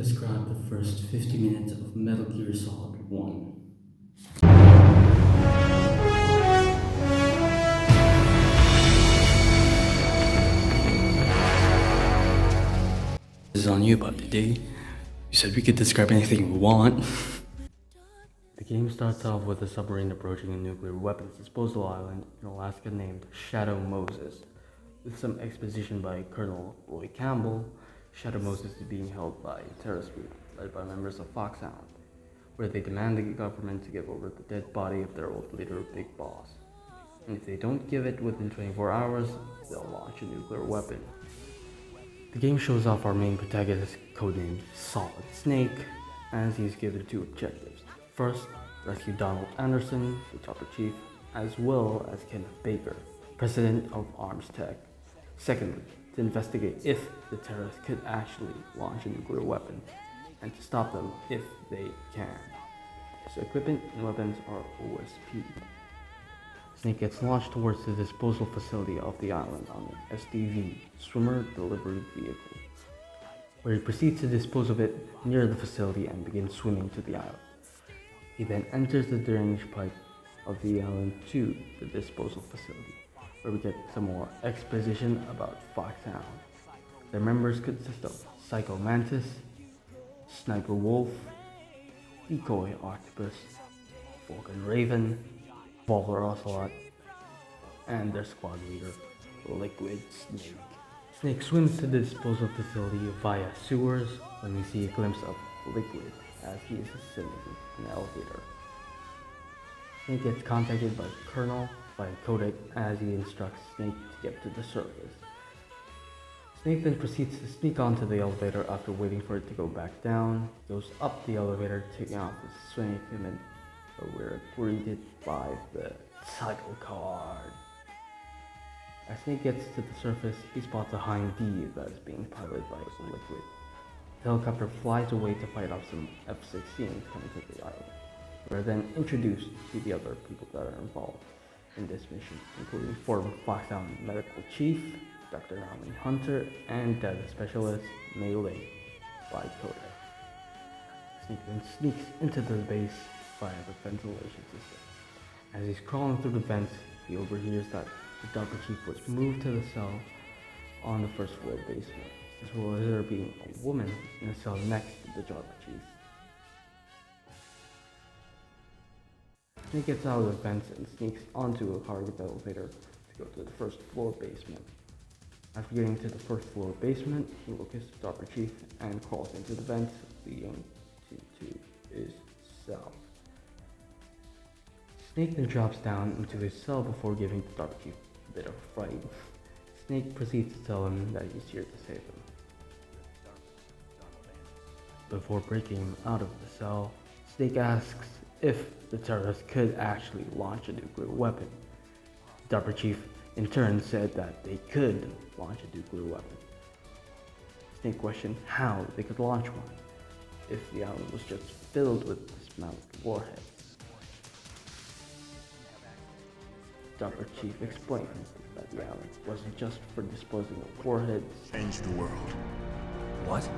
describe the first 50 minutes of Metal Gear Solid 1. This is on you, Buddy D. You said we could describe anything we want. The game starts off with a submarine approaching a nuclear weapons disposal island in Alaska named Shadow Moses. With some exposition by Colonel Roy Campbell, Shadow Moses is being held by a terrorist group led by members of Foxhound, where they demand the government to give over the dead body of their old leader, Big Boss. And if they don't give it within 24 hours, they'll launch a nuclear weapon. The game shows off our main protagonist, codenamed Solid Snake, as he's given two objectives. First, rescue Donald Anderson, the chopper chief, as well as Kenneth Baker, president of Arms Tech. Secondly, to investigate if the terrorists could actually launch a nuclear weapon, and to stop them if they can. His equipment and weapons are OSP. Snake gets launched towards the disposal facility of the island on an SDV, swimmer delivery vehicle, where he proceeds to dispose of it near the facility and begins swimming to the island. He then enters the drainage pipe of the island to the disposal facility, where we get some more exposition about Foxhound. Their members consist of Psycho Mantis, Sniper Wolf, Decoy Octopus, Falcon Raven, Volver Ocelot, and their squad leader, Liquid Snake. Snake swims to the disposal facility via sewers when we see a glimpse of Liquid as he is ascending an elevator. Snake gets contacted by Colonel via codec as he instructs Snake to get to the surface. Snake then proceeds to sneak onto the elevator after waiting for it to go back down. He goes up the elevator, taking off his swimming equipment, but we're greeted by the title card. As Snake gets to the surface, he spots a Hind D that is being piloted by Liquid. The helicopter flies away to fight off some F-16s coming to the island. We are then introduced to the other people that are involved in this mission, including former Foxhound Medical Chief, Dr. Naomi Hunter, and data specialist Melee by Kodak. Snake then sneaks into the base via the ventilation system. As he's crawling through the vents, he overhears that the Dr. Chief was moved to the cell on the first floor basement, as well as there being a woman in a cell next to the Dr. Chief. Snake gets out of the vents and sneaks onto a cargo elevator to go to the first floor basement. After getting to the first floor basement, he locates the Dr. Chief and crawls into the vents leading to his cell. Snake then drops down into his cell before giving the Dr. Chief a bit of a fright. Snake proceeds to tell him that he's here to save him. Before breaking him out of the cell, Snake asks if the terrorists could actually launch a nuclear weapon. Dr. Chief in turn said that they could launch a nuclear weapon. Snake questioned how they could launch one if the island was just filled with dismounted warheads. Dr. Chief explained that the island wasn't just for disposing of warheads. Change the world. What?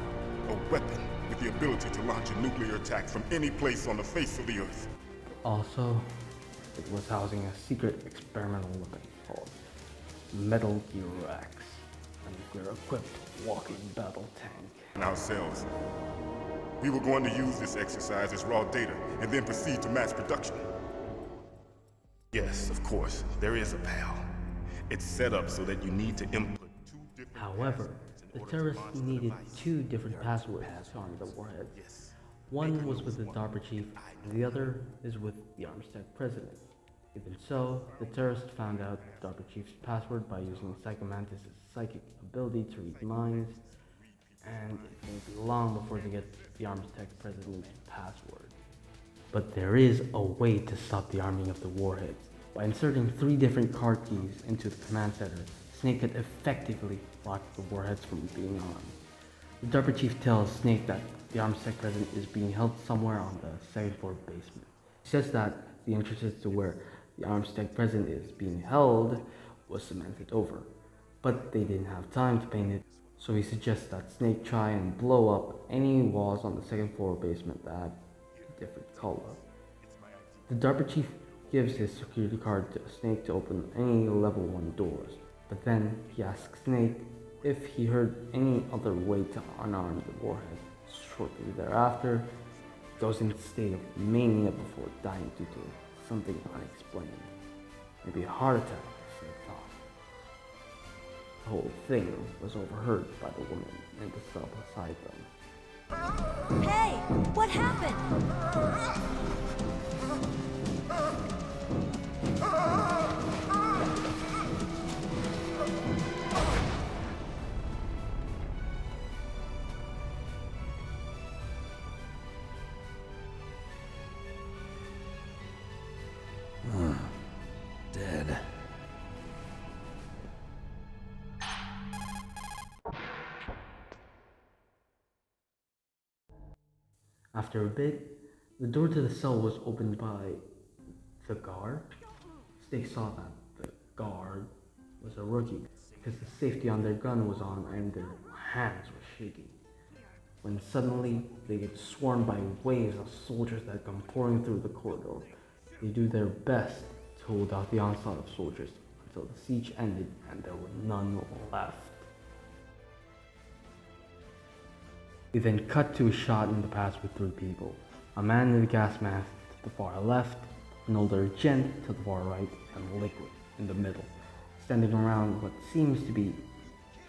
A weapon with the ability to launch a nuclear attack from any place on the face of the earth. Also, it was housing a secret experimental weapon called Metal Gear X, a nuclear-equipped walking battle tank. And ourselves. We were going to use this exercise as raw data and then proceed to mass production. Yes, of course, there is a PAL. It's set up so that you need to input two different. However, the terrorists needed two different passwords to arm the warheads. One was with the DARPA chief, and the other is with the Arms Tech president. Even so, the terrorists found out the DARPA chief's password by using Psycho Mantis' psychic ability to read minds, and it won't be long before they get the Arms Tech president's password. But there is a way to stop the arming of the warheads. By inserting 3 different card keys into the command center, Snake could effectively block the warheads from being armed. The DARPA chief tells Snake that the Arms Tech president is being held somewhere on the 2nd floor basement. He says that the entrance to where the Arms Tech president is being held was cemented over, but they didn't have time to paint it, So he suggests that Snake try and blow up any walls on the second floor basement that had a different color. The DARPA chief gives his security card to Snake to open any level 1 doors, but then he asks Snake if he heard any other way to unarm the warhead. Shortly thereafter, he goes into a state of mania before dying due to something unexplained. Maybe a heart attack, Snake thought. The whole thing was overheard by the woman in the cell beside them. Hey, what happened? Dead. After a bit, the door to the cell was opened by the guard. Snake saw that the guard was a rookie because the safety on their gun was on and their hands were shaking. When suddenly they get swarmed by waves of soldiers that come pouring through the corridor. They do their best to hold out the onslaught of soldiers until the siege ended and there were none left. We then cut to a shot in the past with 3 people. A man in a gas mask to the far left, an older gent to the far right, and Liquid in the middle, standing around what seems to be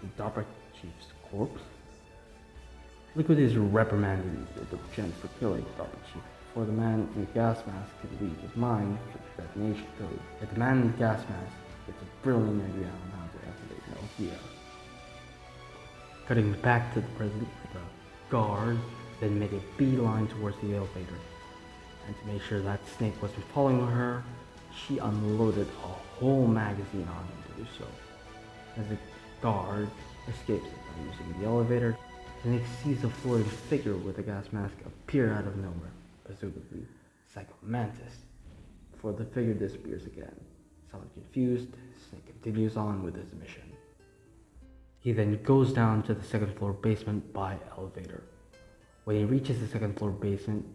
the DARPA chief's corpse. Liquid is reprimanding the gent for killing the DARPA chief before the man in the gas mask can read his mind for the detonation code. But the man in the gas mask gets a brilliant idea on how to activate Metal Gear. Cutting back to the present, the guard then made a beeline towards the elevator. And to make sure that Snake wasn't following her, she unloaded a whole magazine on him to do so. As the guard escapes by using the elevator, Snake sees a floating figure with a gas mask appear out of nowhere, presumably Psycho Mantis, before the figure disappears again. Somewhat confused, Snake continues on with his mission. He then goes down to the second floor basement by elevator. When he reaches the second floor basement,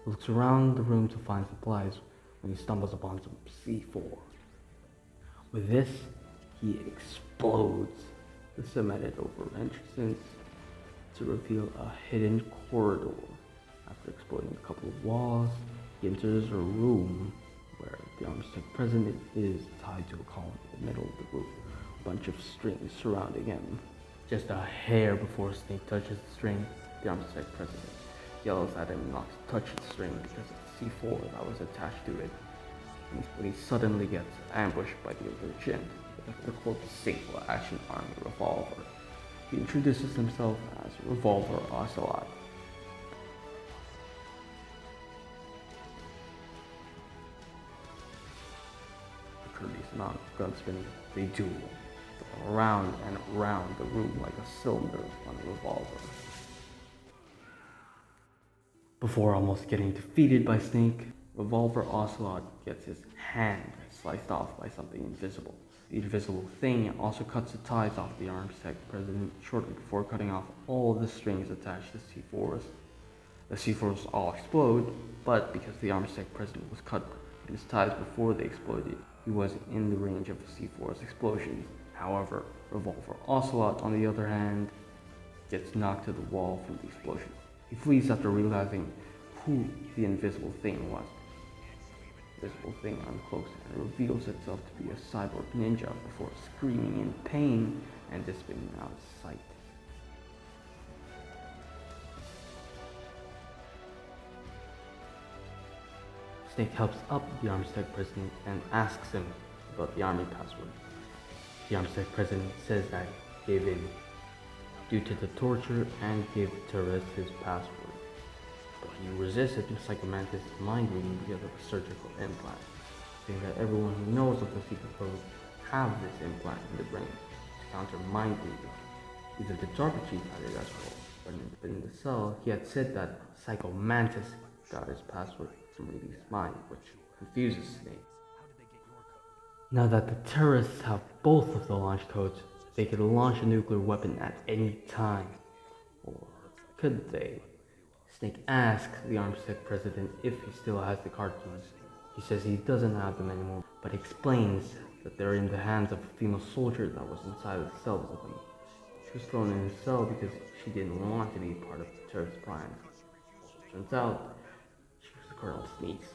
he looks around the room to find supplies when he stumbles upon some C4. With this, he explodes the cemented over entrance to reveal a hidden corridor. After exploding a couple of walls, he enters a room where the Armistice president is tied to a column in the middle of the room. A bunch of strings surrounding him. Just a hair before Snake touches the string, the Armistice president yells at him not to touch the string because of the C4 that was attached to it. When he suddenly gets ambushed by the other gent with the quote single action army revolver. He introduces himself as Revolver Ocelot. A courteous amount of gunspinning, they duel, around and around the room like a cylinder on a revolver. Before almost getting defeated by Snake, Revolver Ocelot gets his hand sliced off by something invisible. The invisible thing also cuts the ties off the Armsec president shortly before cutting off all the strings attached to C4s. The C4s all explode, but because the Armsec president was cut in his ties before they exploded, he wasn't in the range of the C4's explosions. However, Revolver Ocelot, on the other hand, gets knocked to the wall from the explosion. He flees after realizing who the invisible thing was. The invisible thing uncloaks and reveals itself to be a cyborg ninja before screaming in pain and dissipating out of sight. Snake helps up the Armstead president and asks him about the army password. The Armstead president says that he gave in due to the torture and gave the terrorist his password. But he resisted Psycho Mantis' mind reading because of a surgical implant, saying that everyone who knows of the secret code have this implant in the brain to counter mind reading. Even the DARPA chief had it as well, but in the cell he had said that Psycho Mantis got his password from reading his mind, which confuses Snake. Now that the terrorists have both of the launch codes, They could launch a nuclear weapon at any time. Or could they? Snake asks the Armstead president if he still has the card keys. He says he doesn't have them anymore, but explains that they're in the hands of a female soldier that was inside of the cell with him. She was thrown in the cell because she didn't want to be part of the terrorist plan. Turns out, she was the Colonel Sneaks.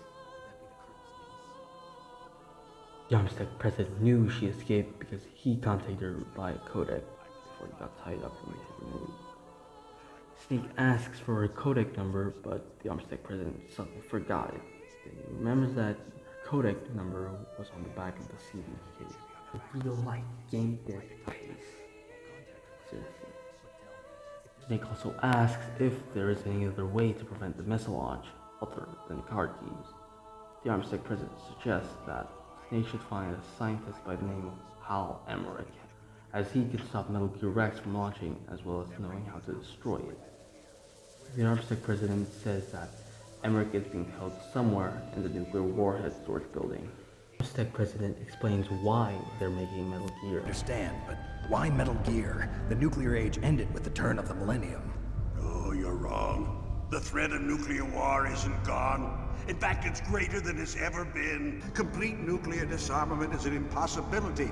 The Armstead president knew she escaped because he contacted her by a codec before he got tied up and removed. Snake asks for her codec number, but the Armstead president suddenly forgot it. Then he remembers that her codec number was on the back of the CD case. A real-life game dev case. Seriously. Snake also asks if there is any other way to prevent the missile launch other than card keys. The Armstead president suggests that Snake should find a scientist by the name of Hal Emmerich, as he could stop Metal Gear Rex from launching as well as knowing how to destroy it. The Armstead president says that Emmerich is being held somewhere in the nuclear warhead storage building. The Armstead president explains why they're making Metal Gear. I understand, but why Metal Gear? The nuclear age ended with the turn of the millennium. Oh, you're wrong. The threat of nuclear war isn't gone. In fact, it's greater than it's ever been. Complete nuclear disarmament is an impossibility.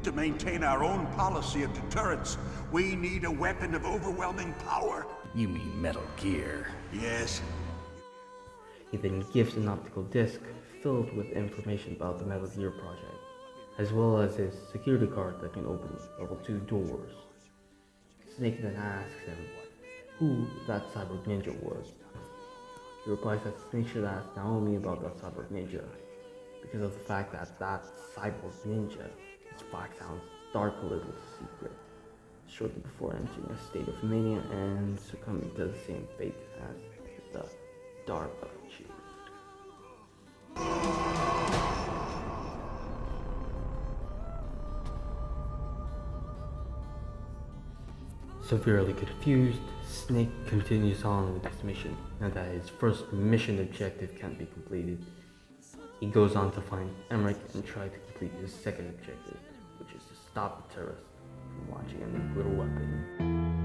To maintain our own policy of deterrence, we need a weapon of overwhelming power. You mean Metal Gear? Yes. He then gives an optical disc filled with information about the Metal Gear project, as well as his security card that can open level 2 doors. Snake then asks him who that cyborg ninja was. He replies that Snake should ask Naomi about that cyborg ninja, because of the fact that that cyborg ninja is Foxhound's dark little secret, shortly before entering a state of mania and succumbing to the same fate as the DARPA chief. Severely confused, Snake continues on with his mission, and that his first mission objective can't be completed. He goes on to find Emmerich and try to complete his second objective, which is to stop the terrorists from launching a nuclear weapon.